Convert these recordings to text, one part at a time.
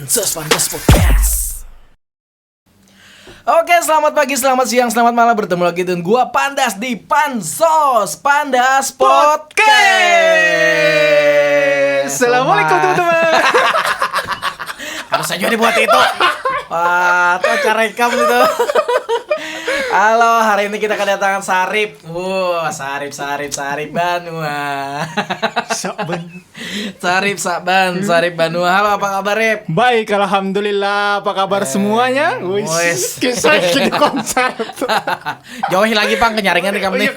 Pansos Podcast. Oke, selamat pagi, selamat siang, selamat malam. Bertemu lagi dengan gua Pandas di Pansos Podcast. Assalamualaikum teman-teman. Harus aja dibuat itu. Wah, itu acara rekam itu. Halo, hari ini kita kedatangan Sarip. Sarip Banua. Sarip Banua. Halo, apa kabar, Rip? Baik, alhamdulillah. Apa kabar semuanya? Wes. Kisah di konser. Jauhi lagi, Pang, kenyaringan nih kamu nih.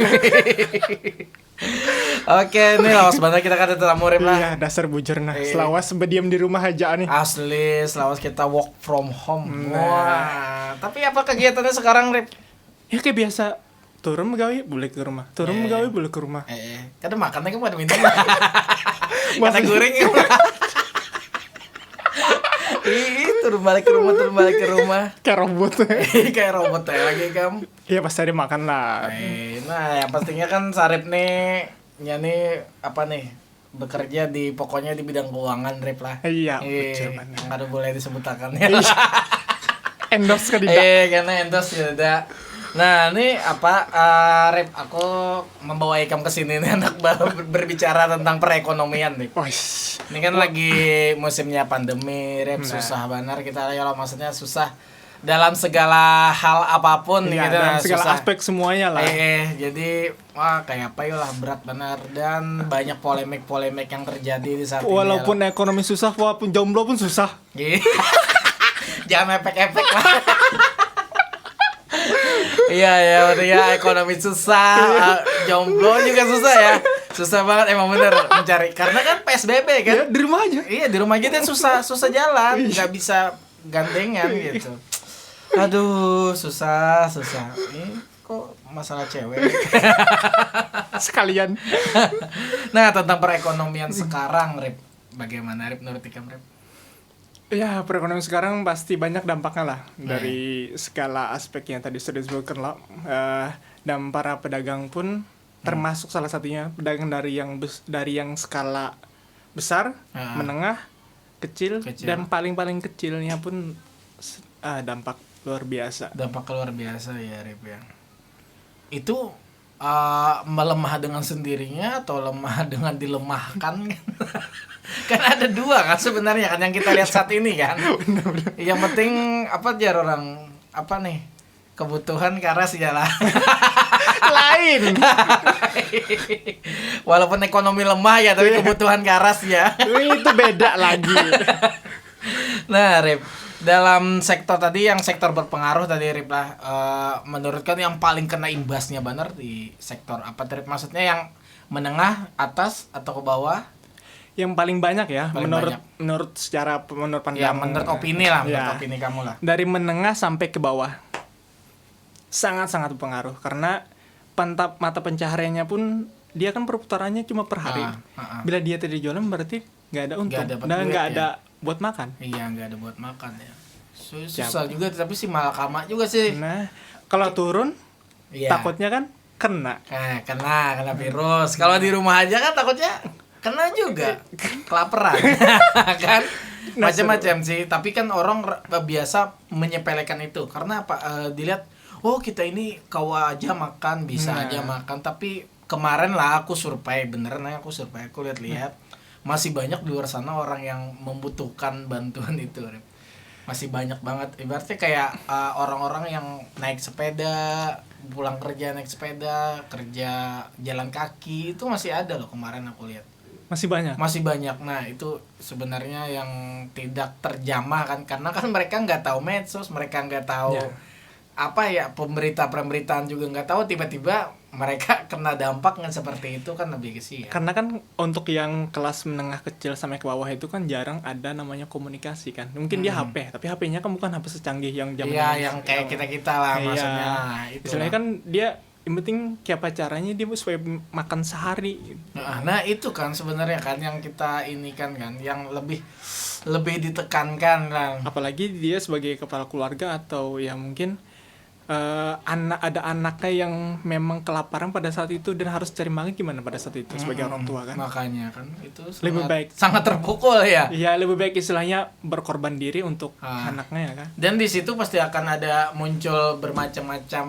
Oke, ini lawas banget kita kan tamu, Rip lah. Iya, dasar bujur nah. Selawas berdiam di rumah aja nih. Asli, selawas kita work from home. Wah. Tapi apa kegiatannya sekarang, Rip? Ya kayak biasa. Turun megawi boleh ke rumah. Turun megawi boleh ke rumah. Kadang makannya kan pada minum. Kata goreng ya. Turun balik ke rumah. Kayak robot. Kayak robot ya lagi kamu. Iya pasti ada makan lah. Nah, yang pastinya kan Sarip nih, apa nih? Bekerja di pokoknya di bidang keuangan, Rip lah. Iya, betul banget. Nggak ada boleh disebutkan ya. Endorse kan tidak. Karena endorse tidak. Nah, ini apa, Rip, aku membawa Ikam ke sini nih anak berbicara tentang perekonomian, Rip. Ini kan lagi musimnya pandemi, Rip, susah benar kita ya, maksudnya susah dalam segala hal apapun iya, gitu, dalam segala susah. aspek semuanya lah. Jadi kayak apa ya lah, berat benar dan banyak polemik yang terjadi di saat ini. Walaupun ekonomi susah, walaupun jomblo pun susah. Jangan efek-efek lah. Iya, ekonomi susah, jomblo juga susah ya. Susah banget emang bener mencari. Karena kan PSBB kan. Ya, di rumah aja. Iya, di rumah aja dan susah jalan, nggak bisa gandengan gitu. Aduh, susah. Ini kok masalah cewek. Sekalian. Nah, tentang perekonomian sekarang, Rip. Bagaimana, Rip, menurut Ikam, Rip? Ya, perekonomian sekarang pasti banyak dampaknya lah dari segala aspek yang tadi sudah disebutkan lah. Dan para pedagang pun termasuk salah satunya pedagang dari yang skala besar, menengah, kecil, dan paling kecilnya pun dampak luar biasa. Dampak luar biasa ya, Rip ya. Itu melemah dengan sendirinya atau lemah dengan dilemahkan? Kan ada dua kan sebenarnya kan yang kita lihat saat ini kan. Yang penting apa aja orang apa nih, kebutuhan karas ya lah. Lain. Walaupun ekonomi lemah ya, tapi kebutuhan karas ya. Itu beda lagi. Nah, Rip, dalam sektor tadi yang sektor berpengaruh tadi, Rip lah, menurut kan yang paling kena imbasnya benar di sektor apa, Rip? Maksudnya yang menengah, atas atau ke bawah? Yang paling banyak ya, menurut pandang. Ya, menurut opini lah, menurut opini kamu lah. Dari menengah sampai ke bawah. Sangat berpengaruh karena mata pencahariannya pun dia kan perputarannya cuma per hari. Bila dia tidak jualan berarti nggak ada untung dan nggak ada buat makan. Iya, nggak ada buat makan ya. Susah juga, tapi sih malah kama juga sih. Nah, kalau turun takutnya kan kena virus. Kalau di rumah aja kan takutnya kena juga, kelaparan. Kan macam-macam sih, tapi kan orang biasa menyepelekan itu karena apa, dilihat kita ini kawa aja makan, bisa aja makan. Tapi kemarin lah aku survei, aku lihat masih banyak di luar sana orang yang membutuhkan bantuan itu, Rip. Masih banyak banget, ibaratnya kayak orang-orang yang naik sepeda, pulang kerja naik sepeda, kerja jalan kaki, itu masih ada loh, kemarin aku lihat. Masih banyak. Nah, itu sebenarnya yang tidak terjamah kan, karena kan mereka nggak tahu medsos, mereka nggak tahu pemberitaan juga nggak tahu, tiba-tiba mereka kena dampaknya seperti itu kan, lebih ke sih ya. Karena kan untuk yang kelas menengah kecil sampai ke bawah itu kan jarang ada namanya komunikasi kan. Mungkin dia HP, tapi HP-nya kan bukan HP secanggih yang zaman. Iya, yang kayak kita lah maksudnya. Itu istilahnya kan dia yang penting kayak caranya dia supaya makan sehari. Nah itu kan sebenarnya kan yang kita ini kan yang lebih ditekankan kan. Apalagi dia sebagai kepala keluarga atau ya mungkin ada anaknya yang memang kelaparan pada saat itu dan harus cari makan, gimana pada saat itu sebagai orang tua kan? Makanya kan itu Lebih baik. sangat terpukul ya. Iya, lebih baik istilahnya berkorban diri untuk anaknya ya kan. Dan di situ pasti akan ada muncul bermacam-macam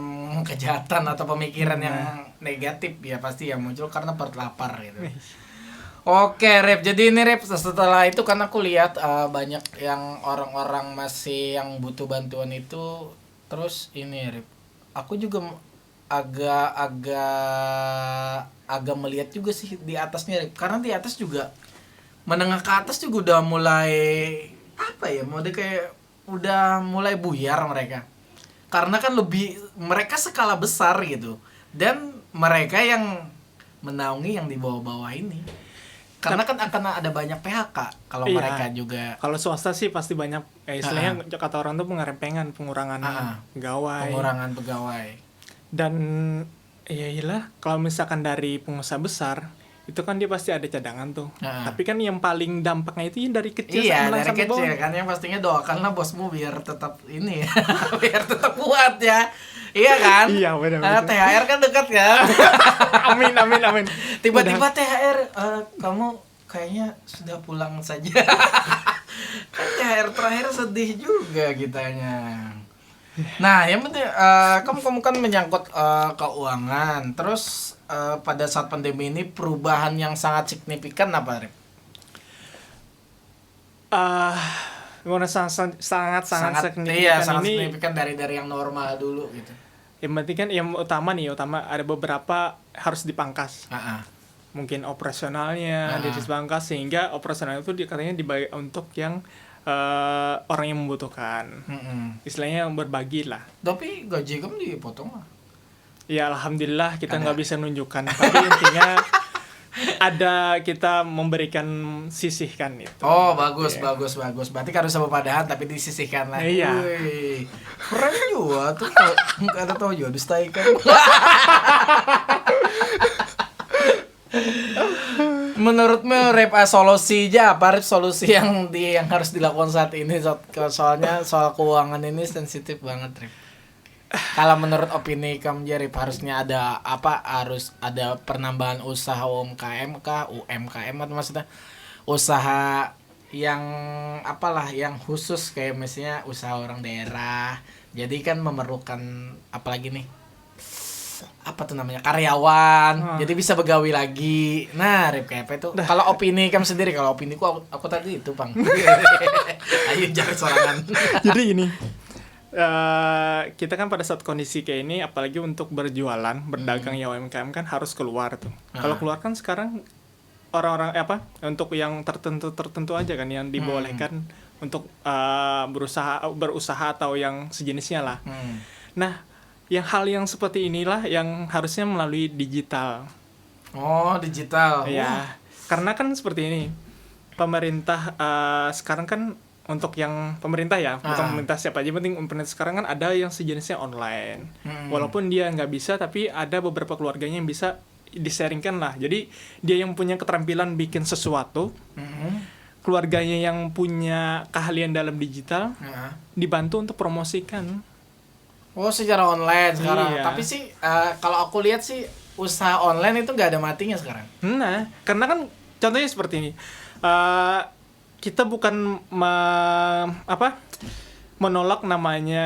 kejahatan atau pemikiran yang negatif ya, pasti yang muncul karena perut lapar gitu. Oke, Rep. Jadi ini Rep, setelah itu kan aku lihat banyak yang orang-orang masih yang butuh bantuan itu. Terus ini Rep, aku juga agak melihat juga sih di atasnya Rep. Karena di atas juga menengah ke atas juga udah mulai apa ya, mode kayak udah mulai buyar mereka. Karena kan mereka skala besar gitu. Dan mereka yang menaungi yang di bawah-bawah ini. Karena kan akan ada banyak PHK kalau mereka juga. Kalau swasta sih pasti banyak, istilahnya kata orang tuh pengerepengan, pengurangan pegawai. Pengurangan pegawai. Dan ya iyalah, kalau misalkan dari pengusaha besar, itu kan dia pasti ada cadangan tuh. Tapi kan yang paling dampaknya itu dari kecil dari kecil kan, yang pastinya doakanlah bosmu biar tetap ini ya, biar tetap kuat ya. Iya kan? Iya benar. THR kan dekat kan? Amin. Tiba-tiba THR, kamu kayaknya sudah pulang saja. Kan THR terakhir sedih juga kitanya. Nah, yang penting kamu kan menyangkut keuangan. Terus pada saat pandemi ini perubahan yang sangat signifikan apa, Rip? sangat signifikan. Iya, sangat signifikan dari yang normal dulu gitu. Yang penting kan yang utama ada beberapa harus dipangkas. Mungkin operasionalnya dipangkas, sehingga operasional itu katanya dibagi untuk yang orang yang membutuhkan. Istilahnya yang berbagi lah. Tapi gaji kamu dipotong lah. Ya alhamdulillah kita nggak bisa nunjukkan, tapi intinya ada kita memberikan sisihkan itu. Oh bagus. Berarti harus sama padahan tapi disisihkan lah. Iya. Wih, keren juga tuh. Nggak ada tahu juga dustaikan. Menurutmu Rep, solusinya apa Rep, solusi yang harus dilakukan saat ini? Soalnya soal keuangan ini sensitif banget Rep. Kalau menurut opini kamu Rep, harusnya ada apa? Harus ada penambahan usaha UMKM kah? UMKM atau maksudnya usaha yang apalah yang khusus kayak misalnya usaha orang daerah. Jadi kan memerlukan apalagi nih? Apa tuh namanya, karyawan, jadi bisa begawi lagi. Nah, Rip kayak apa itu? Kalau opini kamu sendiri, kalau opini aku tadi itu, Bang. Ayo jangan sorangan. Jadi ini kita kan pada saat kondisi kayak ini, apalagi untuk berjualan, berdagang ya UMKM kan harus keluar tuh. Kalau keluar kan sekarang orang-orang untuk yang tertentu aja kan yang dibolehkan untuk berusaha atau yang sejenisnya lah. Nah, hal yang seperti inilah yang harusnya melalui digital. Oh, digital. Ya, karena kan seperti ini. Pemerintah sekarang kan untuk yang pemerintah ya, bukan pemerintah siapa aja, penting pemerintah sekarang kan ada yang sejenisnya online. Walaupun dia nggak bisa, tapi ada beberapa keluarganya yang bisa disaringkan lah. Jadi dia yang punya keterampilan bikin sesuatu, keluarganya yang punya keahlian dalam digital, dibantu untuk promosikan. Oh, secara online sekarang. Iya. Tapi sih kalau aku lihat sih usaha online itu nggak ada matinya sekarang. Nah, karena kan contohnya seperti ini. Kita bukan menolak namanya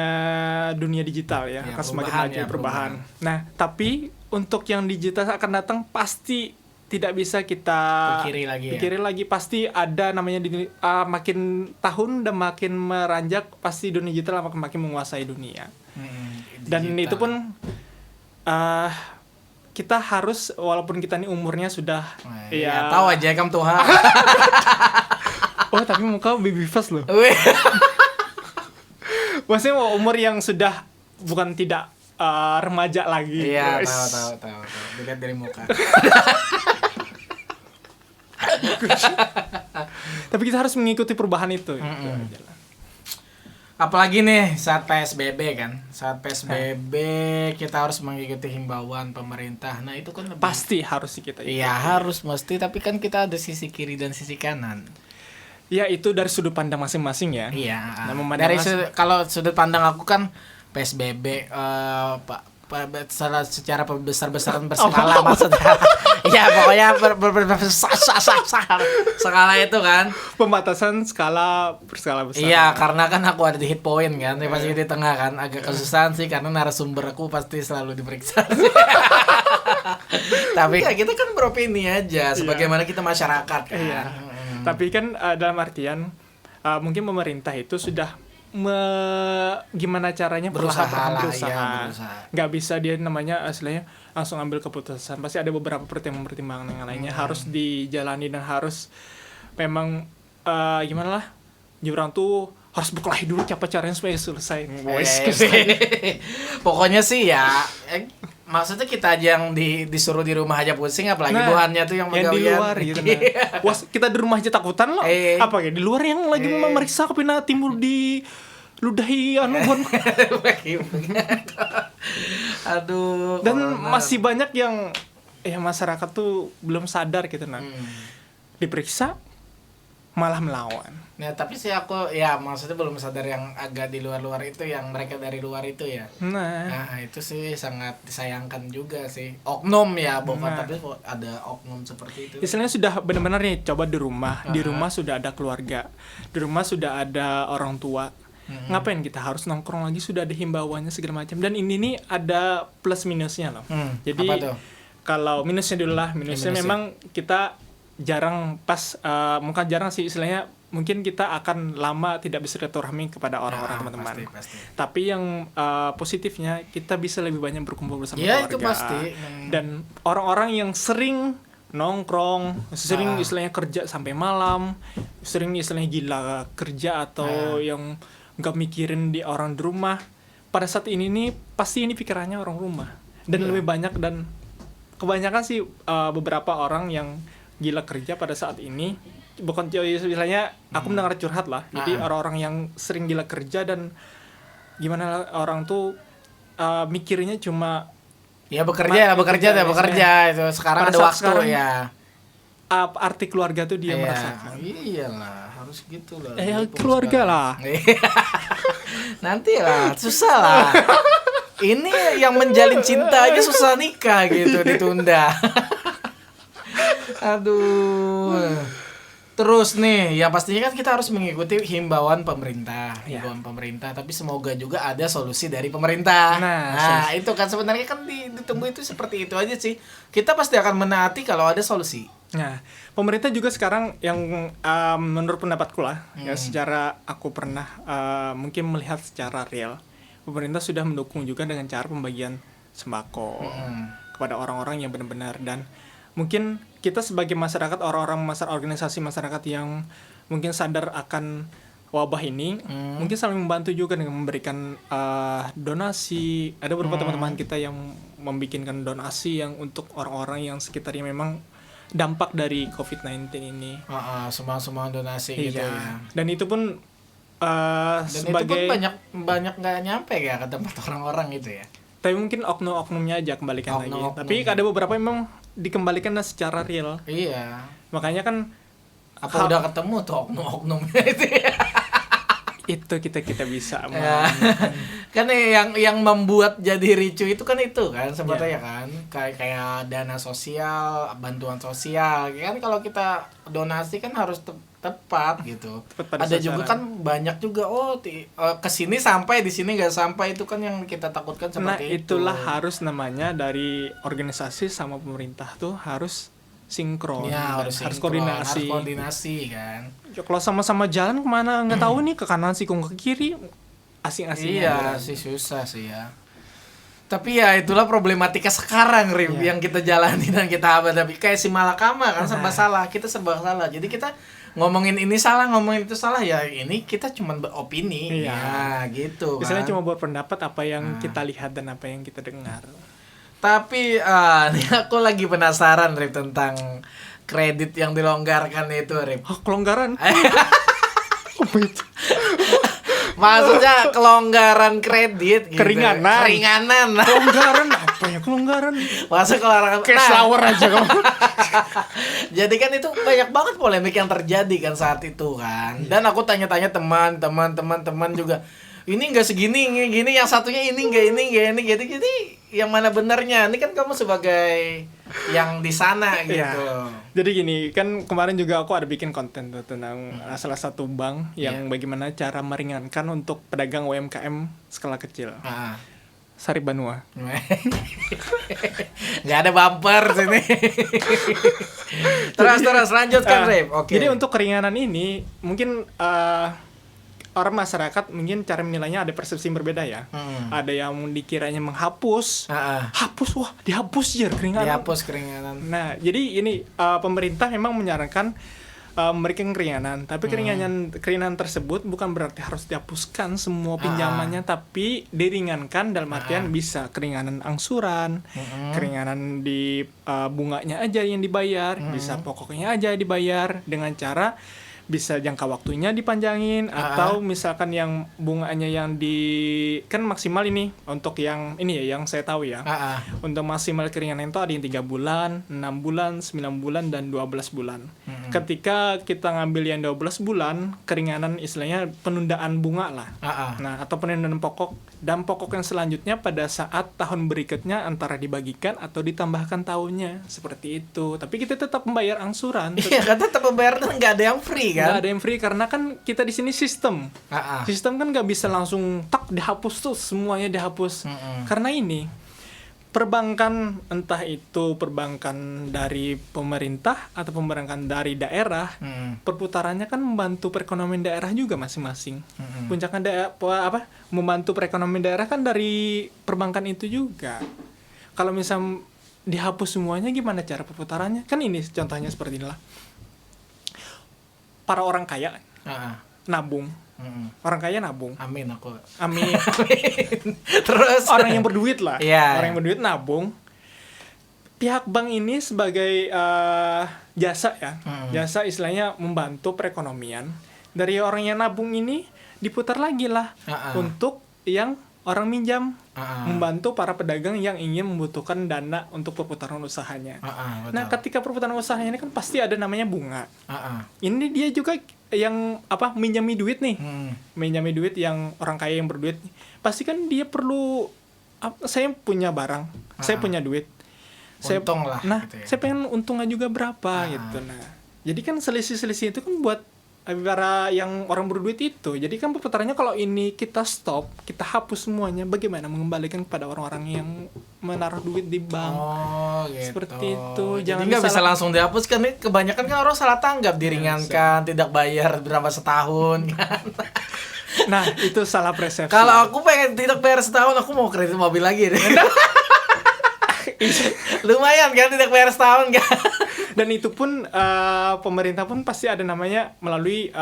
dunia digital ya, akan semakin maju perubahan. Nah, tapi untuk yang digital akan datang pasti tidak bisa kita pikirin lagi. Pasti ada namanya makin tahun dan makin meranjak, pasti dunia digital akan makin menguasai dunia. Dan itu pun kita harus, walaupun kita ini umurnya sudah tahu aja kamu Tuhan. Oh, tapi muka baby face loh. Maksudnya umur yang sudah bukan tidak remaja lagi. Iya, tahu. Dilihat dari muka. Tapi kita harus mengikuti perubahan itu. Apalagi nih saat PSBB kan. Saat PSBB kita harus mengikuti himbauan pemerintah. Nah, itu kan pasti harus kita ikuti. Iya, harus mesti, tapi kan kita ada sisi kiri dan sisi kanan. Ya, itu dari sudut pandang masing-masing ya. Iya. Nah, dari kalau sudut pandang aku kan PSBB secara besar-besaran berskala maksudnya. Ya pokoknya skala itu kan. Pembatasan skala berskala besar. Iya, karena kan aku ada di hit point kan, pasti di tengah kan, agak kesusahan sih karena narasumber aku pasti selalu diperiksa. Tapi ya kita kan beropini aja, sebagaimana kita masyarakat kan. Iya. Tapi kan dalam artian mungkin pemerintah itu sudah gimana caranya Berusaha. Nggak bisa dia namanya aslinya langsung ambil keputusan. Pasti ada beberapa pertimbangan yang lainnya harus dijalani dan harus memang gimana lah. Jurang tuh harus berkelahi dulu siapa caranya supaya selesai. Pokoknya sih ya, maksudnya kita aja yang disuruh di rumah aja pusing, apalagi buahannya tuh yang di luar gitu. Wah, kita di rumah aja takutan loh. Apa ya di luar yang lagi memeriksa kepina timbul di ludahi aduh. Dan masih banyak yang masyarakat tuh belum sadar gitu diperiksa malah melawan. Nah, tapi sih aku ya maksudnya belum sadar yang agak di luar-luar itu, yang mereka dari luar itu ya. Nah, itu sih sangat disayangkan juga sih. Oknum ya, bukan tapi ada oknum seperti itu. Istilahnya sudah benar-benar nih coba di rumah. Di rumah sudah ada keluarga. Di rumah sudah ada orang tua. Ngapain kita harus nongkrong lagi, sudah ada himbauannya segala macam. Dan ini nih ada plus minusnya loh. Jadi kalau minusnya dulu lah, minusnya memang kita jarang bukan jarang sih istilahnya, mungkin kita akan lama tidak bisa silaturahmi kepada orang-orang teman-teman. Pasti. Tapi yang positifnya kita bisa lebih banyak berkumpul bersama keluarga. Itu pasti. Dan orang-orang yang sering nongkrong, sering istilahnya kerja sampai malam, sering istilahnya gila kerja atau yang nggak mikirin di orang di rumah. Pada saat ini nih pasti ini pikirannya orang rumah. Dan lebih banyak, dan kebanyakan sih beberapa orang yang gila kerja pada saat ini, bukan istilahnya aku mendengar curhat lah. Jadi orang-orang yang sering gila kerja dan gimana orang tuh mikirnya cuma bekerja itu sekarang ada waktu sekarang, ya. Arti keluarga tuh dia merasakan. Iyalah, harus gitu lah. Keluarga lah. Nanti lah, susah lah. Ini yang menjalin cinta aja susah nikah gitu, ditunda. Aduh. Terus nih, ya pastinya kan kita harus mengikuti himbauan pemerintah, tapi semoga juga ada solusi dari pemerintah. Nah itu kan sebenarnya kan ditunggu itu seperti itu aja sih. Kita pasti akan menaati kalau ada solusi. Nah, pemerintah juga sekarang yang menurut pendapatku lah, ya secara aku pernah mungkin melihat secara real, pemerintah sudah mendukung juga dengan cara pembagian sembako kepada orang-orang yang benar-benar, dan mungkin kita sebagai masyarakat, orang-orang organisasi masyarakat yang mungkin sadar akan wabah ini, mungkin saling membantu juga dengan memberikan donasi. Ada beberapa teman-teman kita yang membikinkan donasi yang untuk orang-orang yang sekitarnya memang dampak dari COVID-19 ini. Semua donasi gitu ya. Dan itu pun sebagai itu pun banyak nggak nyampe ya ke tempat orang-orang gitu ya. Tapi mungkin oknum-oknumnya aja kembalikan lagi. Tapi ada beberapa memang dikembalikan secara real. Iya. Makanya kan udah ketemu tuh oknum-oknumnya itu ya. Itu kita bisa kan yang membuat jadi ricu itu kan sebetulnya kan kayak dana sosial, bantuan sosial kan. Kalau kita donasi kan harus tepat gitu. Ada juga kan banyak juga kesini sampai di sini nggak sampai, itu kan yang kita takutkan seperti itu. Itulah harus namanya dari organisasi sama pemerintah tuh harus sinkron, harus koordinasi kan. Kalau sama-sama jalan kemana nggak tahu nih, ke kanan sih ke kiri asing-asing. Iya sih, susah sih ya. Tapi ya itulah problematika sekarang yang kita jalani dan kita hadapi. Kayak si Malakama kan serba salah, kita serba salah. Jadi kita ngomongin ini salah, ngomongin itu salah, ya ini kita cuma beropini. Ya gitu. Misalnya cuma berpendapat apa yang kita lihat dan apa yang kita dengar. Tapi aku lagi penasaran Rip tentang kredit yang dilonggarkan itu Rip. Kelonggaran? Apa itu? Maksudnya kelonggaran kredit gitu. Keringanan. Kelonggaran apa ya? Kelonggaran. Masa kelonggaran cash flower aja kamu. Jadi kan itu banyak banget polemik yang terjadi kan saat itu kan. Dan aku tanya-tanya teman juga, ini enggak segini, ini gini, yang satunya ini enggak ini gitu. Jadi yang mana benernya? Ini kan kamu sebagai yang di sana gitu. Iya. Jadi gini, kan kemarin juga aku ada bikin konten tuh tentang salah satu bank yang bagaimana cara meringankan untuk pedagang UMKM skala kecil. Ah. Sari Banua. Nggak ada bumper sini. terus lanjutkan, Rip. Oke. Jadi untuk keringanan ini mungkin orang masyarakat mungkin cara menilainya ada persepsi yang berbeda ya. Ada yang dikiranya menghapus. Hapus, wah dihapus ya keringanan. Dihapus keringanan. Nah, jadi ini pemerintah memang menyarankan memberikan keringanan, tapi keringanan tersebut bukan berarti harus dihapuskan semua pinjamannya, tapi diringankan dalam artian bisa keringanan angsuran, keringanan di bunganya aja yang dibayar, bisa pokoknya aja dibayar dengan cara bisa jangka waktunya dipanjangin atau misalkan yang bunganya yang kan maksimal ini untuk yang ini ya yang saya tahu ya. Untuk maksimal keringanan itu ada yang 3 bulan, 6 bulan, 9 bulan dan 12 bulan. Ketika kita ngambil yang 12 bulan, keringanan istilahnya penundaan bunga lah. Nah, atau penundaan pokok dan pokok yang selanjutnya pada saat tahun berikutnya antara dibagikan atau ditambahkan tahunnya. Seperti itu. Tapi kita tetap membayar angsuran. Iya, kan tetap membayar, nggak ada yang free kan? Nggak ada yang free karena kan kita di sini sistem. Sistem kan nggak bisa langsung tak dihapus tuh semuanya dihapus. Karena ini perbankan, entah itu perbankan dari pemerintah atau perbankan dari daerah, perputarannya kan membantu perekonomian daerah juga masing-masing. Puncaknya membantu perekonomian daerah kan dari perbankan itu juga. Kalau misal dihapus semuanya, gimana cara perputarannya? Kan ini contohnya seperti inilah. Para orang kaya nabung. Orang kaya nabung. Amin aku. Amin. Terus orang yang berduit lah. Yeah. Orang yang berduit nabung. Pihak bank ini sebagai jasa ya. Jasa istilahnya membantu perekonomian. Dari orang yang nabung ini diputar lagi lah untuk yang orang minjam, membantu para pedagang yang ingin membutuhkan dana untuk perputaran usahanya. Nah, ketika perputaran usahanya ini kan pasti ada namanya bunga. Ini dia juga yang minjami duit nih, minjami duit yang orang kaya yang berduit. Pasti kan dia perlu, saya punya barang, saya punya duit, untung lah. Nah, gitu ya. saya pengen untungnya juga berapa gitu. Nah, jadi kan selisih-selisih itu kan buat para yang orang berduit itu. Jadi kan perputarannya kalau ini kita stop, kita hapus semuanya, bagaimana mengembalikan kepada orang-orang yang menaruh duit di bank. Gitu. Seperti itu. Jadi nggak bisa langsung dihapus kan? Kebanyakan kan orang salah tanggap, diringankan, tidak bayar berapa setahun kan. Nah, itu salah persepsi. Kalau aku pengen tidak bayar setahun, aku mau kredit mobil lagi deh. Lumayan kan tidak bayar setahun kan. Dan itu pun pemerintah pun pasti ada namanya melalui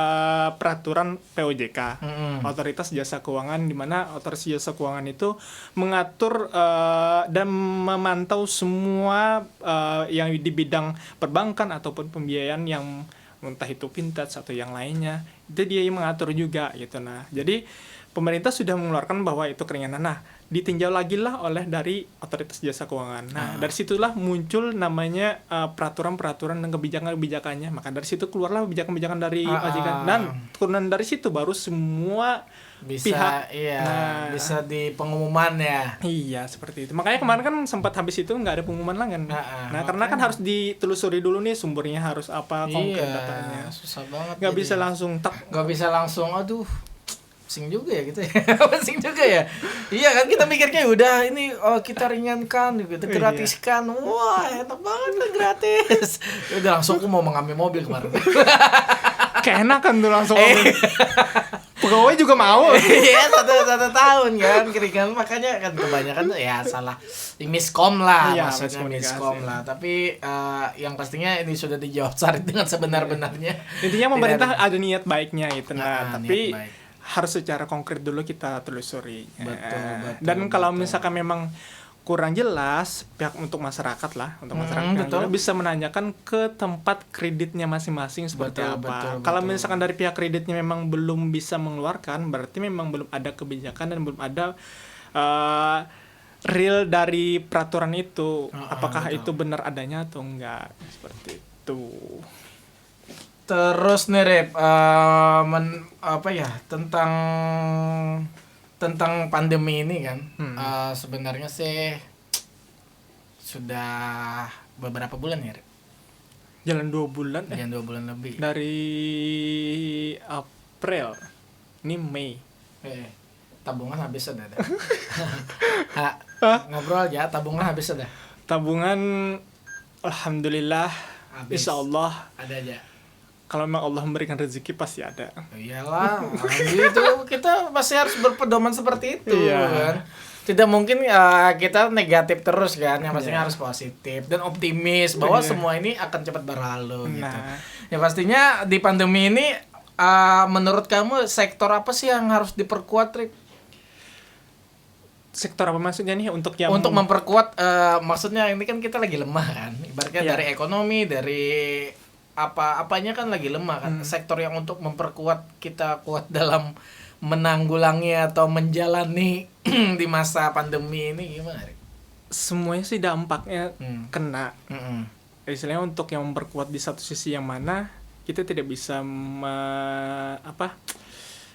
peraturan POJK, Otoritas Jasa Keuangan, di mana Otoritas Jasa Keuangan itu mengatur dan memantau semua yang di bidang perbankan ataupun pembiayaan yang entah itu fintech atau yang lainnya, itu dia yang mengatur juga gitu. Nah, jadi pemerintah sudah mengeluarkan bahwa itu keringanan. Nah, ditinjau lagi lah oleh dari Otoritas Jasa Keuangan. Nah, dari situlah muncul namanya peraturan-peraturan dan kebijakan-kebijakannya. Maka dari situ keluarlah kebijakan-kebijakan dari OJK. Dan turunan dari situ baru semua bisa, pihak bisa di pengumuman ya. Iya, seperti itu. Makanya kemarin kan sempat habis itu nggak ada pengumuman lagi kan. Nah, karena kan harus ditelusuri dulu nih sumbernya harus apa, konkret datanya. Susah banget. Nggak bisa langsung nggak bisa langsung, aduh. Pusing juga ya gitu ya. Pusing juga ya. Iya kan kita mikirnya udah ini kita ringankan gitu, gratiskan. Wah, enak banget lah gratis. Udah langsung aku mau mengambil mobil kemarin. Keenakan tuh langsung mobil. Pegawai juga mau. Iya, satu tahun kan keringan, makanya kan kebanyakan ya salah miskom lah, maksudnya miskom lah. Tapi yang pastinya ini sudah dijawab Sarit dengan sebenar-benarnya. Intinya pemerintah ada niat baiknya gitu. Tapi harus secara konkret dulu kita telusuri. Betul. Dan kalau misalkan memang kurang jelas, pihak untuk masyarakat lah, untuk masyarakat bisa menanyakan ke tempat kreditnya masing-masing seperti apa. Kalau misalkan dari pihak kreditnya memang belum bisa mengeluarkan, berarti memang belum ada kebijakan dan belum ada real dari peraturan itu. Apakah itu benar adanya atau enggak, seperti itu. Terus nih Rep, tentang tentang pandemi ini kan, sebenarnya sih sudah beberapa bulan ya, Rik? Jalan 2 bulan Jangan 2 bulan lebih. dari April. Ini Mei. Tabungan habis sudah. Ngobrol aja, tabungan habis sudah. Tabungan alhamdulillah, Habis. insya Allah. Ada aja. Kalau memang Allah memberikan rezeki pasti ada. Iyalah, itu kita pasti harus berpedoman seperti itu Iya. kan. Tidak mungkin kita negatif terus kan, yang pastinya harus positif dan optimis bahwa semua ini akan cepat berlalu gitu. Nah. Ya pastinya di pandemi ini menurut kamu sektor apa sih yang harus diperkuat, Rik? Sektor apa maksudnya nih untuk yang Untuk memperkuat maksudnya ini kan kita lagi lemah kan. Ibaratnya Iya. dari ekonomi, dari apanya kan lagi lemah kan. Sektor yang untuk memperkuat kita kuat dalam menanggulangi atau menjalani di masa pandemi ini gimana, Rik? semuanya sih dampaknya kena. Mm-mm. Istilahnya untuk yang memperkuat di satu sisi yang mana kita tidak bisa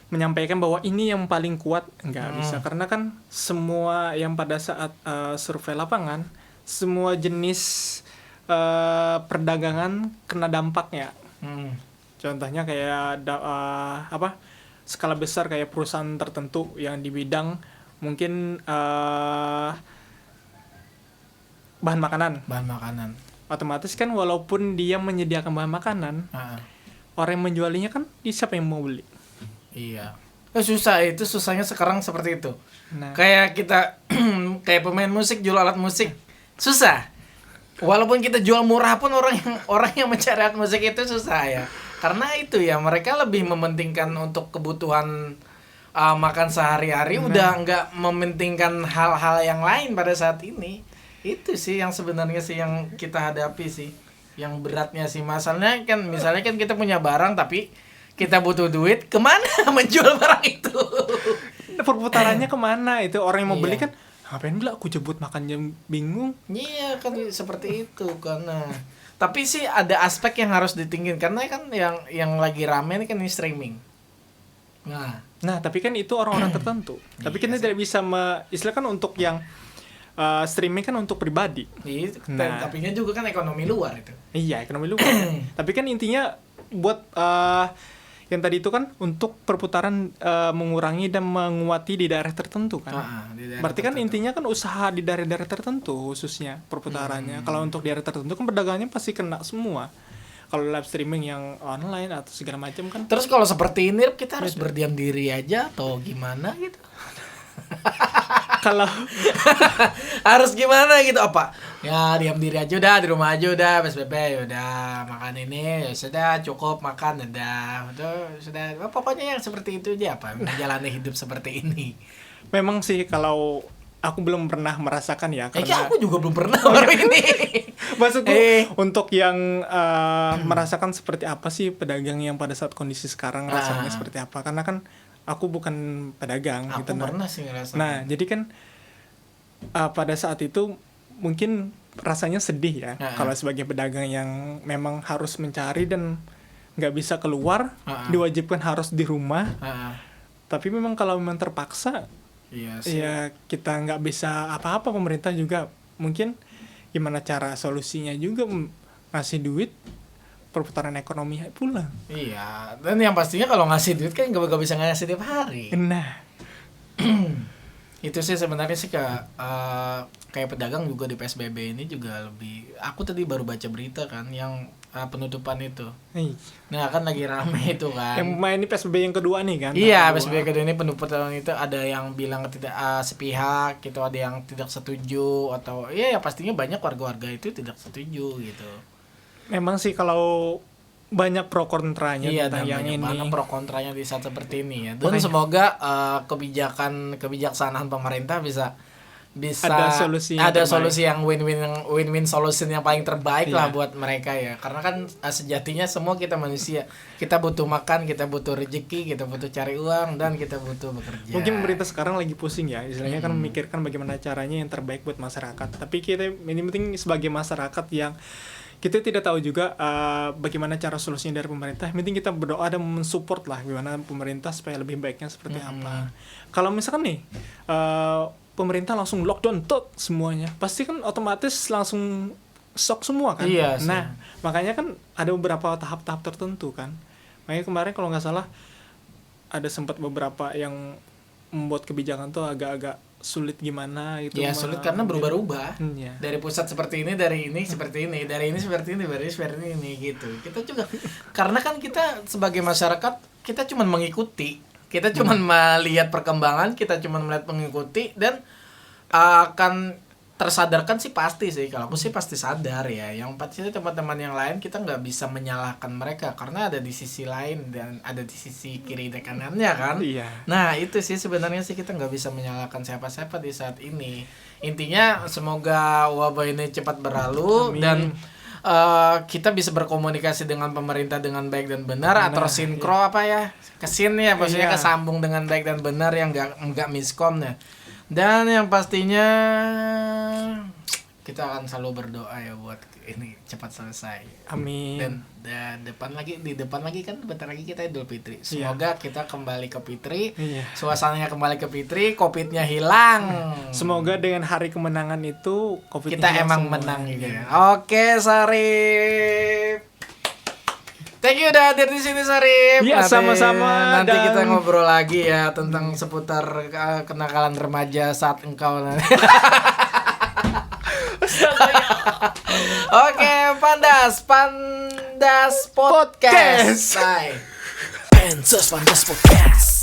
menyampaikan bahwa ini yang paling kuat, nggak bisa, karena kan semua yang pada saat survei lapangan semua jenis perdagangan kena dampaknya. Contohnya kayak skala besar kayak perusahaan tertentu yang di bidang mungkin bahan makanan. Bahan makanan. Otomatis kan walaupun dia menyediakan bahan makanan, orang yang menjualinya kan siapa yang mau beli? Iya. Susahnya sekarang seperti itu. Nah, Kayak kita kayak pemain musik jual alat musik susah. Walaupun kita jual murah pun orang yang mencari alat musik itu susah ya. Karena itu ya mereka lebih mementingkan untuk kebutuhan makan sehari-hari, udah nggak mementingkan hal-hal yang lain pada saat ini. Itu sih yang sebenarnya sih yang kita hadapi sih. Yang beratnya sih masalahnya kan misalnya kan kita punya barang tapi kita butuh duit, kemana menjual barang itu? perputarannya kemana itu orang yang mau beli Iya. kan? Ngapain beli aku jebut makan jam bingung. Iya kan seperti itu karena. Tapi sih ada aspek yang harus ditinggiin karena kan yang lagi rame ini kan ini streaming. Nah, tapi kan itu orang-orang tertentu. Tapi kita tidak bisa istilahnya kan untuk yang streaming kan untuk pribadi. Itu Nah. tapi juga kan ekonomi luar itu. Iya, ekonomi luar. Tapi kan intinya buat yang tadi itu kan untuk perputaran mengurangi dan menguati di daerah tertentu kan. Di daerah Berarti kan tertentu. intinya kan usaha di daerah-daerah tertentu khususnya perputarannya. Kalau untuk daerah tertentu kan perdagangannya pasti kena semua. Kalau live streaming yang online atau segala macam kan. Terus kalau seperti ini kita harus berdiam diri aja atau gimana gitu? Kalau Harus gimana gitu apa? Ya diam diri aja udah di rumah aja udah PSBB udah makan ini ya sudah cukup makan udah sudah pokoknya yang seperti itu aja apa menjalani hidup seperti ini. memang sih kalau aku belum pernah merasakan ya Kayaknya karena aku juga belum pernah baru ini. maksudku Eh. untuk yang merasakan seperti apa sih pedagang yang pada saat kondisi sekarang rasanya seperti apa, karena kan aku bukan pedagang Aku gitu. pernah sih ngerasain. Nah, jadi kan pada saat itu mungkin rasanya sedih ya kalau sebagai pedagang yang memang harus mencari dan nggak bisa keluar, diwajibkan harus di rumah. Tapi memang kalau memang terpaksa, Iya sih. ya kita nggak bisa apa-apa, pemerintah juga mungkin gimana cara solusinya juga ngasih duit perputaran ekonomi pula. Iya, dan yang pastinya kalau ngasih duit kan gak bisa ngasih tiap hari. Nah, Itu sih sebenarnya sih kayak pedagang juga di PSBB ini juga lebih. Aku tadi baru baca berita kan yang penutupan itu. Nah kan lagi rame itu kan. yang main ini PSBB yang kedua nih kan? Iya, Tahap PSBB kedua. kedua ini penutupan itu ada yang bilang tidak sepihak gitu, ada yang tidak setuju atau ya pastinya banyak warga-warga itu tidak setuju gitu. Memang sih kalau banyak pro kontranya Iya, tentang dan yang banyak ini. banget pro kontranya di saat seperti ini ya. Dan semoga kebijaksanaan pemerintah bisa Ada solusi yang terbaik. solusi yang win-win solution yang paling terbaik lah Iya. buat mereka ya. Karena kan sejatinya semua kita manusia, kita butuh makan, kita butuh rezeki, kita butuh cari uang dan kita butuh bekerja. Mungkin pemerintah sekarang lagi pusing ya, istilahnya kan memikirkan bagaimana caranya yang terbaik buat masyarakat. Tapi kita ini penting sebagai masyarakat yang kita tidak tahu juga bagaimana cara solusinya dari pemerintah. Yang penting kita berdoa dan mensupport lah gimana pemerintah supaya lebih baiknya seperti apa. Kalau misalkan nih pemerintah langsung lockdown semuanya, pasti kan otomatis langsung shock semua kan. Iya sih. Nah, makanya kan ada beberapa tahap-tahap tertentu kan. Makanya kemarin kalau nggak salah ada sempat beberapa yang membuat kebijakan tuh agak-agak sulit gimana gitu. Ya sulit karena berubah-ubah. Iya. Dari pusat seperti ini, dari ini seperti ini, dari ini seperti ini, dari ini seperti ini gitu. Kita juga karena kan kita sebagai masyarakat kita cuma mengikuti, kita cuma melihat perkembangan, kita cuma melihat mengikuti dan akan tersadarkan sih pasti sih. Kalau aku sih pasti sadar ya. Yang pasti teman-teman yang lain kita nggak bisa menyalahkan mereka karena ada di sisi lain dan ada di sisi kiri dan kanannya kan. Iya. Nah itu sih sebenarnya sih kita nggak bisa menyalahkan siapa-siapa di saat ini. Intinya semoga wabah ini cepat berlalu. Amin. Dan kita bisa berkomunikasi dengan pemerintah dengan baik dan benar atau sinkro apa ya kesin ya maksudnya kesambung dengan baik dan benar yang nggak miskom ya. Dan yang pastinya kita akan selalu berdoa ya buat ini cepat selesai. Amin. Dan di depan lagi kan bentar lagi kita Idul Fitri. Semoga kita kembali ke Fitri. Suasananya kembali ke Fitri, Covid-nya hilang. Semoga dengan hari kemenangan itu Covid kita emang menang gitu ya. Oke, Sarip. Thank you udah hadir di sini Sarip. Iya, sama-sama. Nanti kita ngobrol lagi ya tentang seputar kenakalan remaja saat engkau nanti. Oke, Pandas Podcast. Bye. Pandas Podcast.